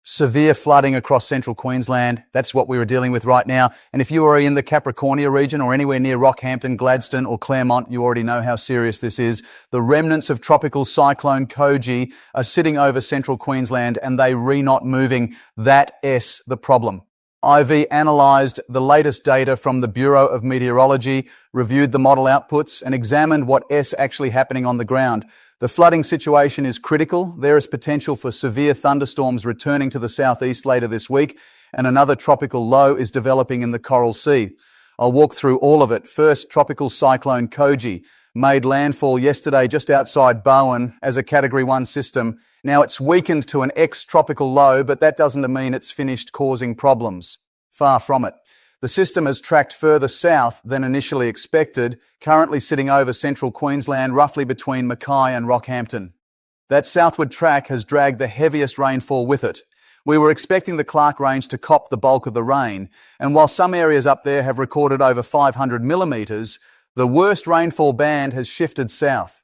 Severe flooding across central Queensland. That's what we were dealing with right now. And if you are in the Capricornia region or anywhere near Rockhampton, Gladstone or Clermont, you already know how serious this is. The remnants of Tropical Cyclone Koji are sitting over central Queensland and they not moving. That's the problem. I've analysed the latest data from the Bureau of Meteorology, reviewed the model outputs and examined what's actually happening on the ground. The flooding situation is critical. There is potential for severe thunderstorms returning to the southeast later this week, and another tropical low is developing in the Coral Sea. I'll walk through all of it. First, Tropical Cyclone Koji made landfall yesterday just outside Bowen as a Category 1 system. Now it's weakened to an ex-tropical low, but that doesn't mean it's finished causing problems. Far from it. The system has tracked further south than initially expected, currently sitting over central Queensland, roughly between Mackay and Rockhampton. That southward track has dragged the heaviest rainfall with it. We were expecting the Clark Range to cop the bulk of the rain, and while some areas up there have recorded over 500 millimetres, the worst rainfall band has shifted south.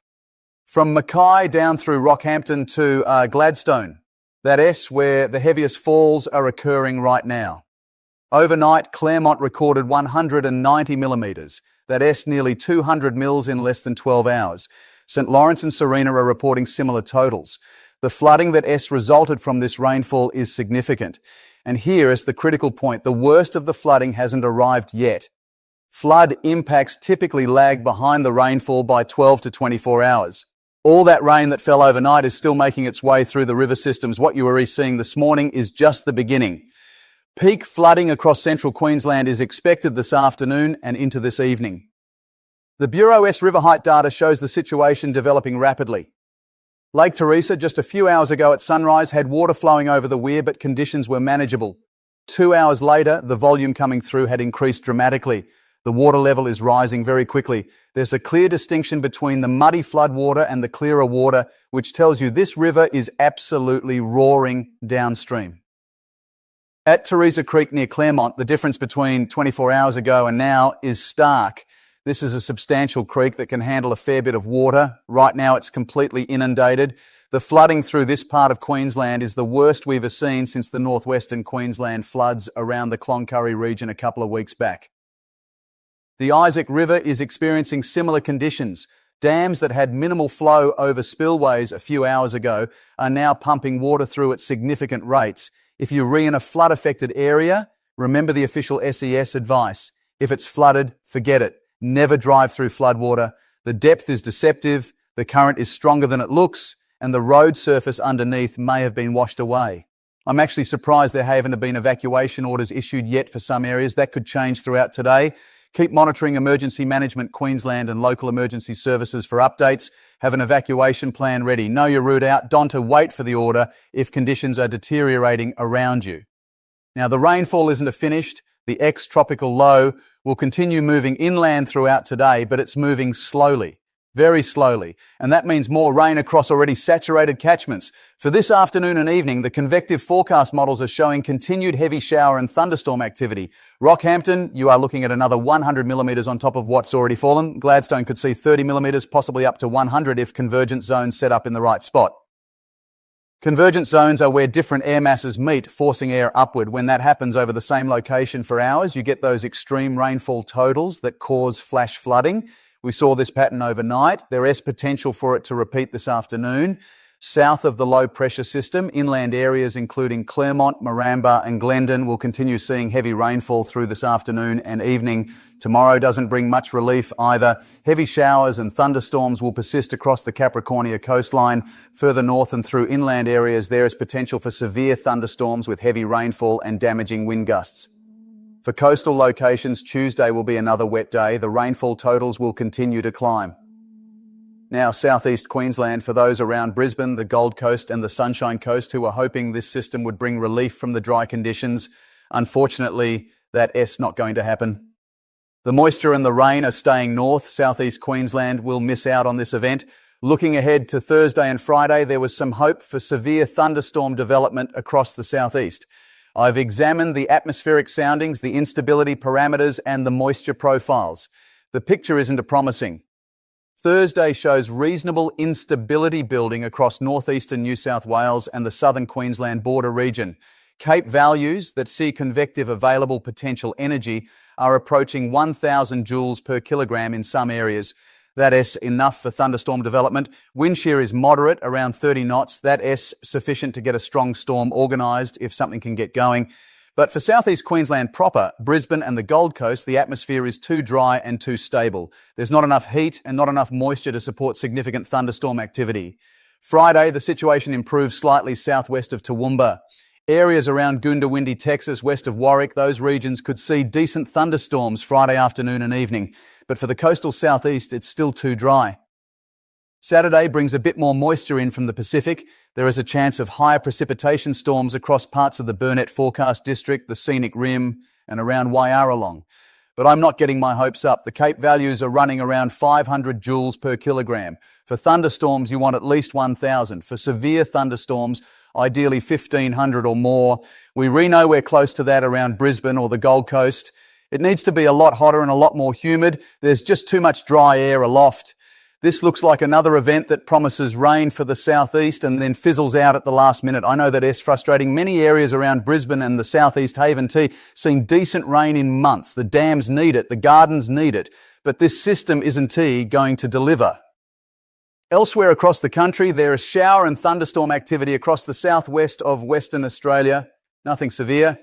From Mackay down through Rockhampton to Gladstone, that's where the heaviest falls are occurring right now. Overnight, Clermont recorded 190 millimetres. That's nearly 200 mils in less than 12 hours. St Lawrence and Sarina are reporting similar totals. The flooding that resulted from this rainfall is significant. And here is the critical point. The worst of the flooding hasn't arrived yet. Flood impacts typically lag behind the rainfall by 12 to 24 hours. All that rain that fell overnight is still making its way through the river systems. What you are seeing this morning is just the beginning. Peak flooding across central Queensland is expected this afternoon and into this evening. The Bureau's river height data shows the situation developing rapidly. Lake Theresa, just a few hours ago at sunrise, had water flowing over the weir, but conditions were manageable. 2 hours later, the volume coming through had increased dramatically. The water level is rising very quickly. There's a clear distinction between the muddy floodwater and the clearer water, which tells you this river is absolutely roaring downstream. At Theresa Creek near Clermont, the difference between 24 hours ago and now is stark. This is a substantial creek that can handle a fair bit of water. Right now it's completely inundated. The flooding through this part of Queensland is the worst we've ever seen since the northwestern Queensland floods around the Cloncurry region a couple of weeks back. The Isaac River is experiencing similar conditions. Dams that had minimal flow over spillways a few hours ago are now pumping water through at significant rates. If you're in a flood-affected area, remember the official SES advice. If it's flooded, forget it. Never drive through floodwater. The depth is deceptive, the current is stronger than it looks, and the road surface underneath may have been washed away. I'm actually surprised there haven't been evacuation orders issued yet for some areas. That could change throughout today. Keep monitoring Emergency Management Queensland and local emergency services for updates. Have an evacuation plan ready. Know your route out. Don't wait for the order if conditions are deteriorating around you. Now, the rainfall isn't finished. The ex-tropical low will continue moving inland throughout today, but it's moving slowly, very slowly. And that means more rain across already saturated catchments. For this afternoon and evening, the convective forecast models are showing continued heavy shower and thunderstorm activity. Rockhampton, you are looking at another 100 millimetres on top of what's already fallen. Gladstone could see 30 millimetres, possibly up to 100 if convergent zones set up in the right spot. Convergent zones are where different air masses meet, forcing air upward. When that happens over the same location for hours, you get those extreme rainfall totals that cause flash flooding. We saw this pattern overnight. There is potential for it to repeat this afternoon. South of the low pressure system, inland areas including Clermont, Maramba and Glendon will continue seeing heavy rainfall through this afternoon and evening. Tomorrow doesn't bring much relief either. Heavy showers and thunderstorms will persist across the Capricornia coastline. Further north and through inland areas, there is potential for severe thunderstorms with heavy rainfall and damaging wind gusts. For coastal locations, Tuesday will be another wet day. The rainfall totals will continue to climb. Now, southeast Queensland, for those around Brisbane, the Gold Coast and the Sunshine Coast who are hoping this system would bring relief from the dry conditions, unfortunately, that's not going to happen. The moisture and the rain are staying north. Southeast Queensland will miss out on this event. Looking ahead to Thursday and Friday, there was some hope for severe thunderstorm development across the southeast. I've examined the atmospheric soundings, the instability parameters and the moisture profiles. The picture isn't promising. Thursday shows reasonable instability building across northeastern New South Wales and the southern Queensland border region. Cape values that see convective available potential energy are approaching 1,000 joules per kilogram in some areas. That is enough for thunderstorm development. Wind shear is moderate, around 30 knots. That is sufficient to get a strong storm organised if something can get going. But for southeast Queensland proper, Brisbane and the Gold Coast, the atmosphere is too dry and too stable. There's not enough heat and not enough moisture to support significant thunderstorm activity. Friday, the situation improves slightly southwest of Toowoomba. Areas around Goondiwindi, Texas, west of Warwick, those regions could see decent thunderstorms Friday afternoon and evening. But for the coastal southeast, it's still too dry. Saturday brings a bit more moisture in from the Pacific. There is a chance of higher precipitation storms across parts of the Burnett Forecast District, the Scenic Rim, and around Wyaralong. But I'm not getting my hopes up. The Cape values are running around 500 joules per kilogram. For thunderstorms, you want at least 1,000. For severe thunderstorms, ideally 1,500 or more. We know we're close to that around Brisbane or the Gold Coast. It needs to be a lot hotter and a lot more humid. There's just too much dry air aloft. This looks like another event that promises rain for the southeast and then fizzles out at the last minute. I know that is frustrating. Many areas around Brisbane and the southeast Haven T seen decent rain in months. The dams need it, the gardens need it, but this system isn't going to deliver. Elsewhere across the country, there is shower and thunderstorm activity across the southwest of Western Australia. Nothing severe.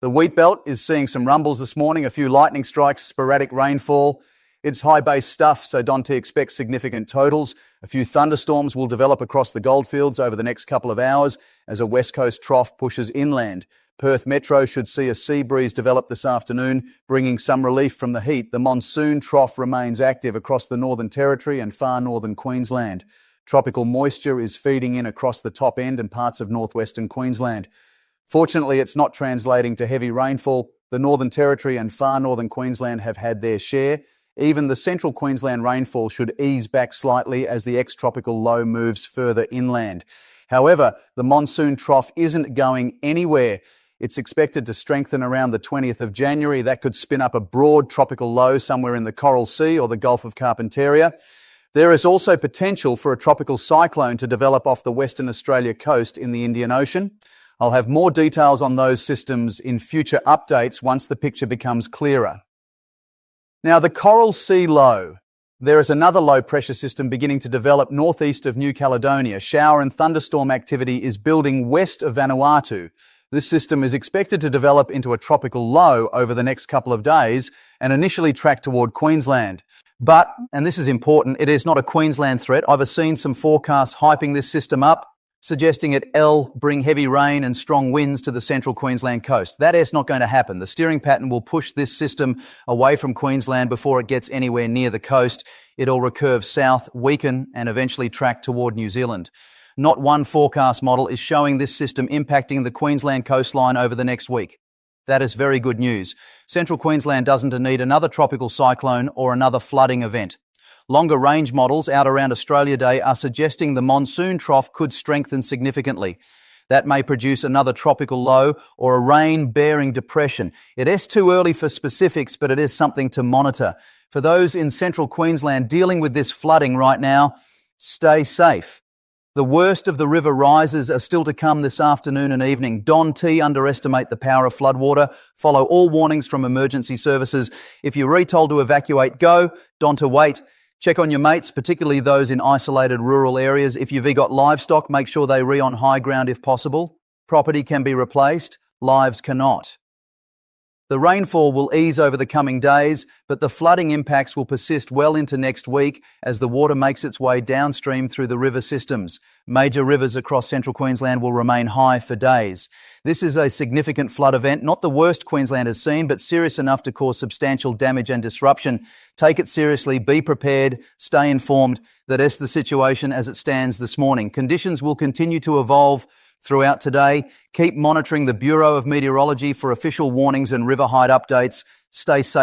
The wheat belt is seeing some rumbles this morning, a few lightning strikes, sporadic rainfall. It's high-base stuff, so don't expect significant totals. A few thunderstorms will develop across the goldfields over the next couple of hours as a west coast trough pushes inland. Perth Metro should see a sea breeze develop this afternoon, bringing some relief from the heat. The monsoon trough remains active across the Northern Territory and far northern Queensland. Tropical moisture is feeding in across the top end and parts of northwestern Queensland. Fortunately, it's not translating to heavy rainfall. The Northern Territory and far northern Queensland have had their share. Even the central Queensland rainfall should ease back slightly as the ex-tropical low moves further inland. However, the monsoon trough isn't going anywhere. It's expected to strengthen around the 20th of January. That could spin up a broad tropical low somewhere in the Coral Sea or the Gulf of Carpentaria. There is also potential for a tropical cyclone to develop off the Western Australia coast in the Indian Ocean. I'll have more details on those systems in future updates once the picture becomes clearer. Now, the Coral Sea low. There is another low pressure system beginning to develop northeast of New Caledonia. Shower and thunderstorm activity is building west of Vanuatu. This system is expected to develop into a tropical low over the next couple of days and initially track toward Queensland. But, and this is important, it is not a Queensland threat. I've seen some forecasts hyping this system up, suggesting it'll bring heavy rain and strong winds to the central Queensland coast. That is not going to happen. The steering pattern will push this system away from Queensland before it gets anywhere near the coast. It'll recurve south, weaken, and eventually track toward New Zealand. Not one forecast model is showing this system impacting the Queensland coastline over the next week. That is very good news. Central Queensland doesn't need another tropical cyclone or another flooding event. Longer range models out around Australia Day are suggesting the monsoon trough could strengthen significantly. That may produce another tropical low or a rain-bearing depression. It is too early for specifics, but it is something to monitor. For those in central Queensland dealing with this flooding right now, stay safe. The worst of the river rises are still to come this afternoon and evening. Don't underestimate the power of floodwater. Follow all warnings from emergency services. If you're retold to evacuate, go. Don't wait. Check on your mates, particularly those in isolated rural areas. If you've got livestock, make sure they on high ground if possible. Property can be replaced, lives cannot. The rainfall will ease over the coming days, but the flooding impacts will persist well into next week as the water makes its way downstream through the river systems. Major rivers across central Queensland will remain high for days. This is a significant flood event, not the worst Queensland has seen, but serious enough to cause substantial damage and disruption. Take it seriously, be prepared, stay informed. That is the situation as it stands this morning. Conditions will continue to evolve throughout today. Keep monitoring the Bureau of Meteorology for official warnings and river height updates. Stay safe.